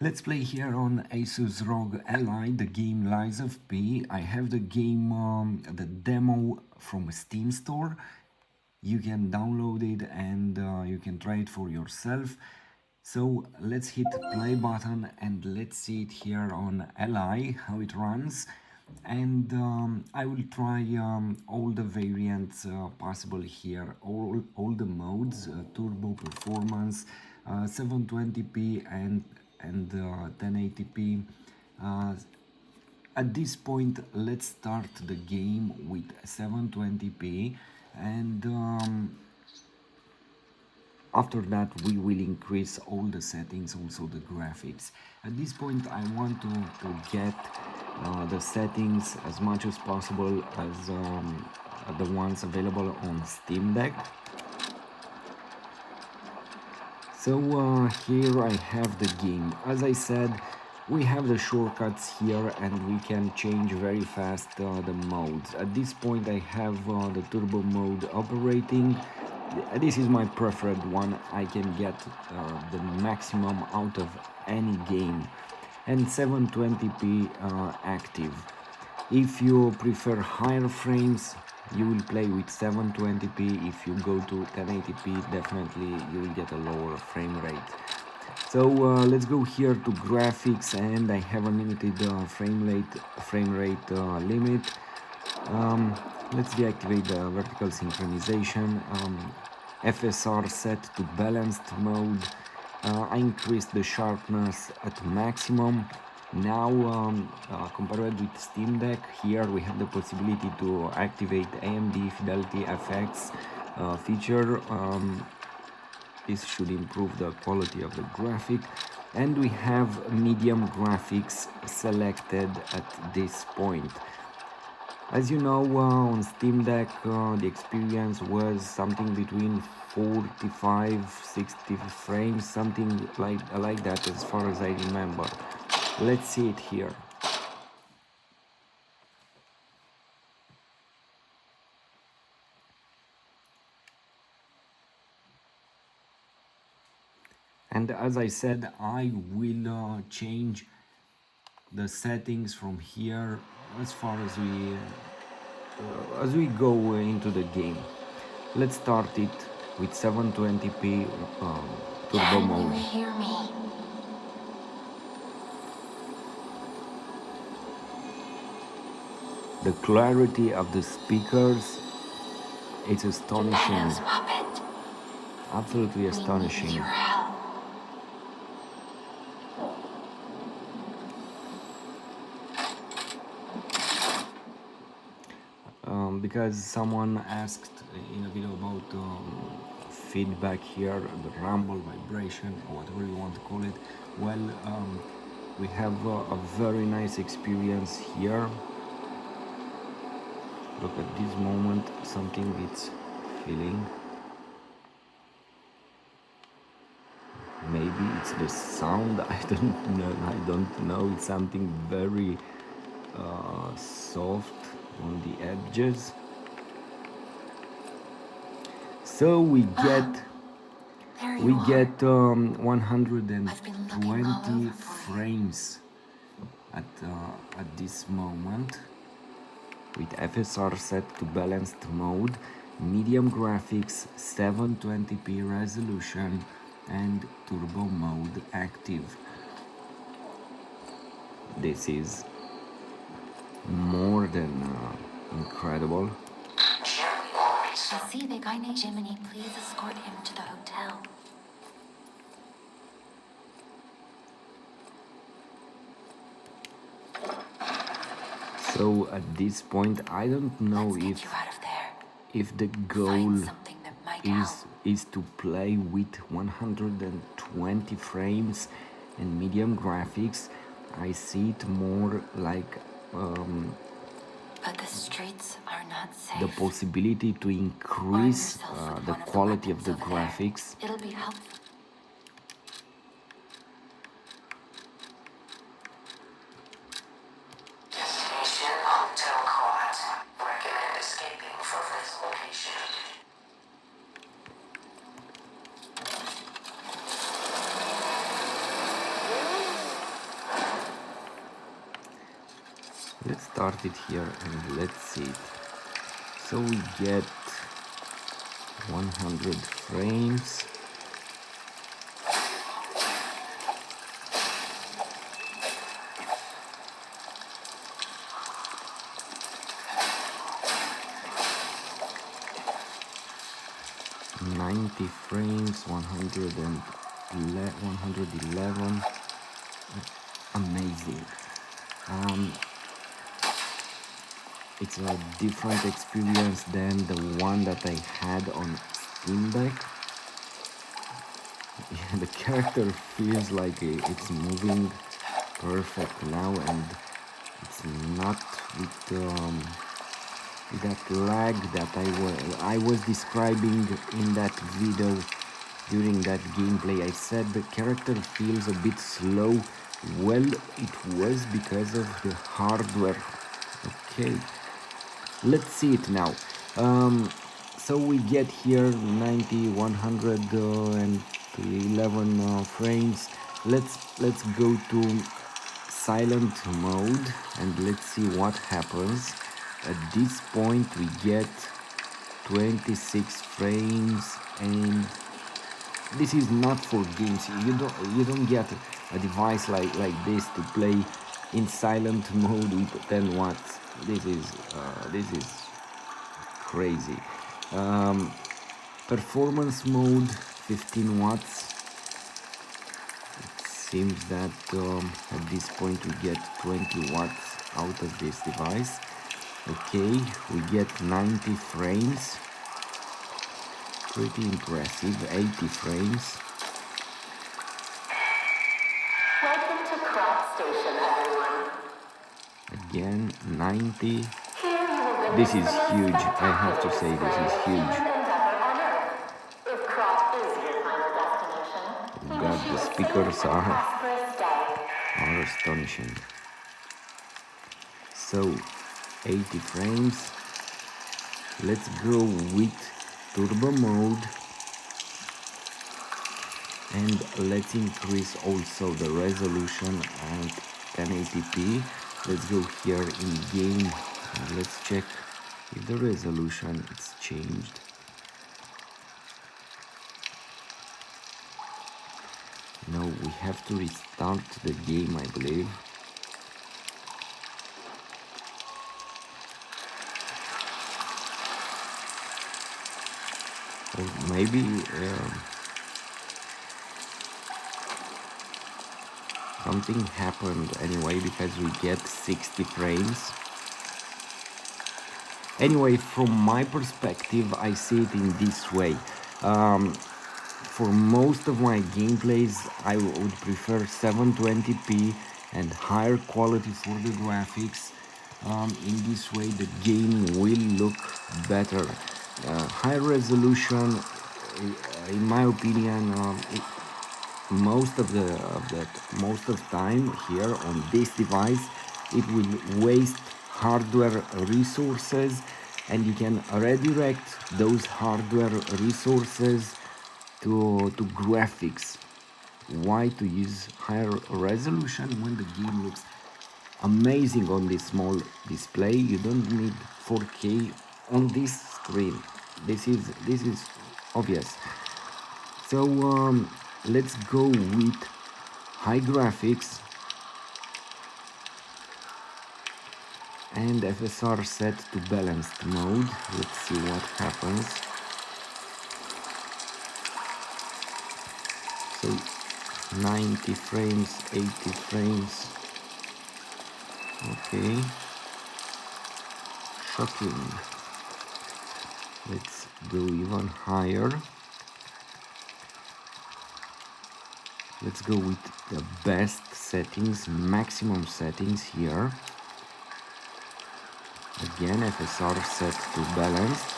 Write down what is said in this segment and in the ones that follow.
Let's play here on Asus Rog ALLY, the game Lies of P. I have the game, the demo from Steam store. You can download it and you can try it for yourself. So let's hit play button and let's see it here on ALLY, how it runs. And I will try all the variants possible here, all the modes, turbo performance, 720p and 1080p. At this point, let's start the game with 720p, and after that we will increase all the settings, also the graphics. At this point I want to get the settings as much as possible as the ones available on Steam Deck. So here I have the game. As I said, we have the shortcuts here and we can change very fast the modes. At this point I have the turbo mode operating. This is my preferred one. I can get the maximum out of any game, and 720p active. If you prefer higher frames, you will play with 720p. If you go to 1080p, definitely you will get a lower frame rate. So let's go here to graphics, and I have a limited frame rate limit. Let's deactivate the vertical synchronization. FSR set to balanced mode. I increased the sharpness at maximum. Now compared with Steam Deck, here we have the possibility to activate AMD Fidelity FX feature. This should improve the quality of the graphic, and we have medium graphics selected at this point. As you know, on Steam Deck the experience was something between 45-60 frames, something like that as far as I remember. Let's see it here. And as I said, I will change the settings from here as far as we go into the game. Let's start it with 720p turbo mode. Hear me. The clarity of the speakers, it's astonishing. Absolutely astonishing. Because someone asked in a video about feedback here, the rumble, vibration, or whatever you want to call it. Well, we have a very nice experience here. Look at this moment, something it's feeling. Maybe it's the sound, I don't know. It's something very soft on the edges. So we get 120 frames at this moment, with FSR set to balanced mode, medium graphics, 720p resolution, and turbo mode active. This is more than incredible. Jiminy, please escort him to the hotel. So at this point, I don't know if the goal is to play with 120 frames and medium graphics. I see it more like but the streets are not safe. The possibility to increase the quality of the graphics. It'll be helpful. Destination Hotel Quad. Recommend escaping from this location. Let's start it here and let's see it. So we get 100 frames. Frames, 111. Amazing. It's a different experience than the one that I had on Steam Deck. Yeah, the character feels like it's moving perfect now, and it's not with that lag that I was describing in that video during that gameplay. I said the character feels a bit slow. Well, it was because of the hardware. Okay, let's see it now. So we get here 90, 111 frames. Let's go to silent mode and let's see what happens. At this point we get 26 frames, and this is not for games. You don't get a device like this to play in silent mode with 10 watts. This is crazy. Performance mode 15 watts. It seems that at this point we get 20 watts out of this device. Okay, we get 90 frames. Pretty impressive. 80 frames. Welcome to Crop Station, everyone. Again 90. Here you will This witness is the most huge. I have to spectacular say this display is of huge. human endeavor on Earth. If Crop is your final destination, we God, wish you the a safe speakers and are prosperous day. astonishing. So 80 frames. Let's go with turbo mode, and let's increase also the resolution at 1080p. Let's go here in game and let's check if the resolution is changed. No, we have to restart the game, I believe. Or maybe something happened anyway, because we get 60 frames. Anyway, from my perspective, I see it in this way. For most of my gameplays, I would prefer 720p and higher quality for the graphics. In this way, the game will look better. High resolution, in my opinion, most of time here on this device, it will waste hardware resources, and you can redirect those hardware resources to graphics. Why to use higher resolution when the game looks amazing on this small display? You don't need 4K on this screen. This is obvious. So let's go with high graphics and FSR set to balanced mode. Let's see what happens. So 90 frames, 80 frames. Okay. Shocking. Let's go even higher. Let's go with the best settings, maximum settings here. Again, FSR set to balanced.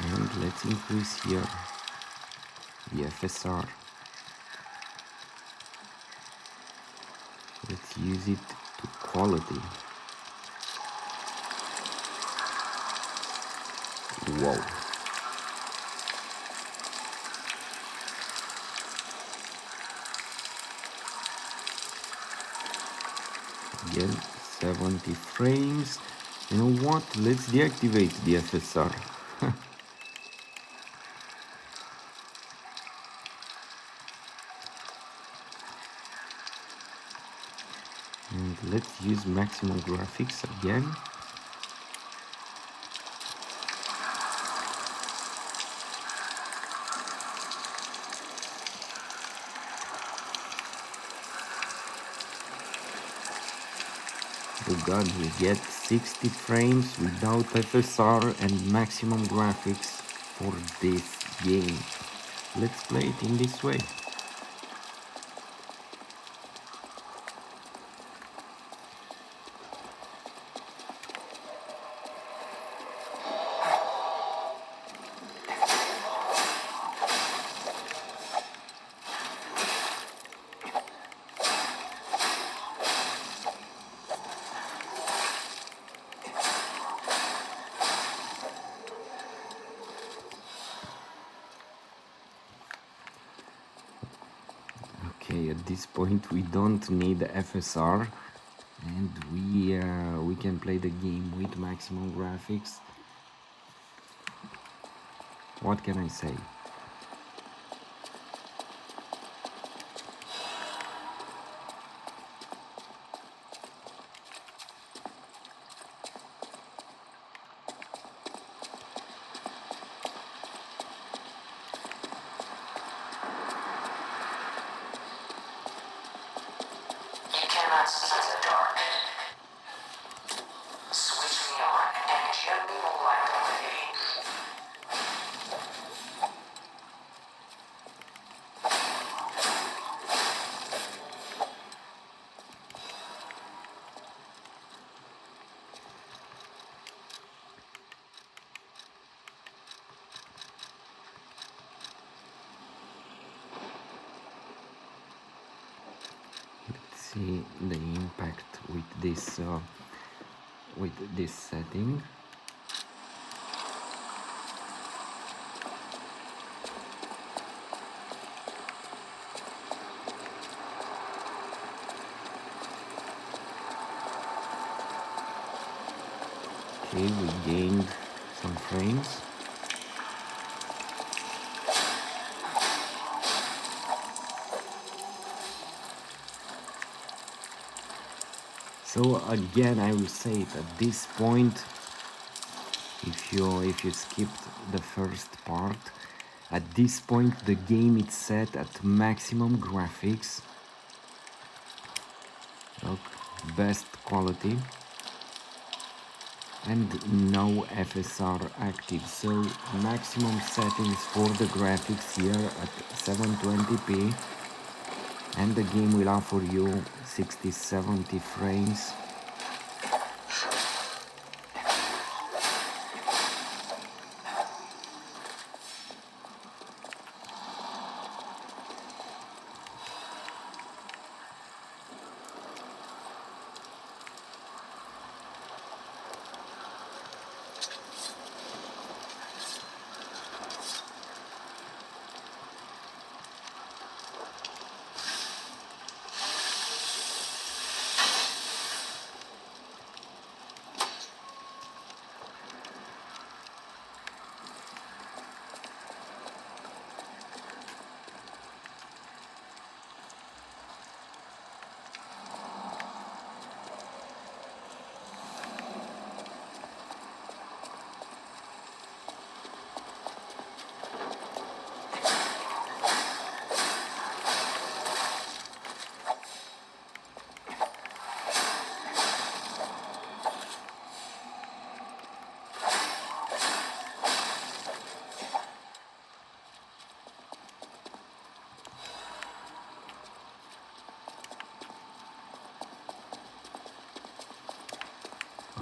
And let's increase here the FSR. Let's use it to quality. Wow. again 70 frames. You know what, let's deactivate the FSR. And let's use maximum graphics again. Oh god, we get 60 frames without FSR and maximum graphics for this game. Let's play it in this way. Okay, at this point we don't need FSR and we can play the game with maximum graphics. What can I say? You cannot see in the dark. Switch me on and gently light the way. Let's see the impact with this setting. Okay, we gained some frames. So again, I will say it at this point, if you skipped the first part, at this point the game is set at maximum graphics. Look, best quality and no FSR active, so maximum settings for the graphics here at 720p, and the game will offer you 60-70 frames.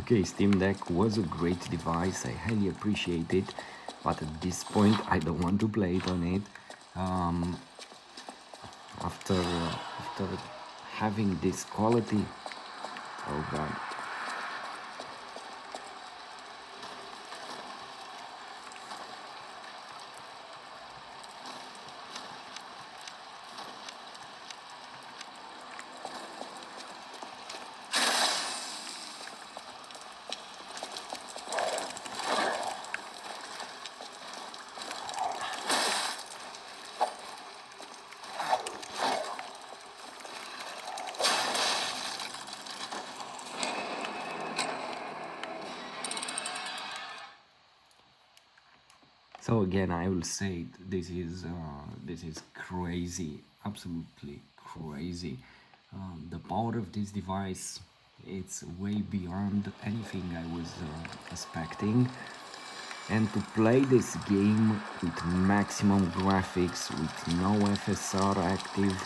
Okay, Steam Deck was a great device, I highly appreciate it, but at this point I don't want to play it on it. After having this quality, oh god. So again, I will say this is crazy, absolutely crazy. The power of this device, it's way beyond anything I was expecting. And to play this game with maximum graphics, with no FSR active,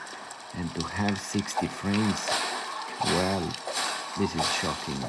and to have 60 frames, well, this is shocking.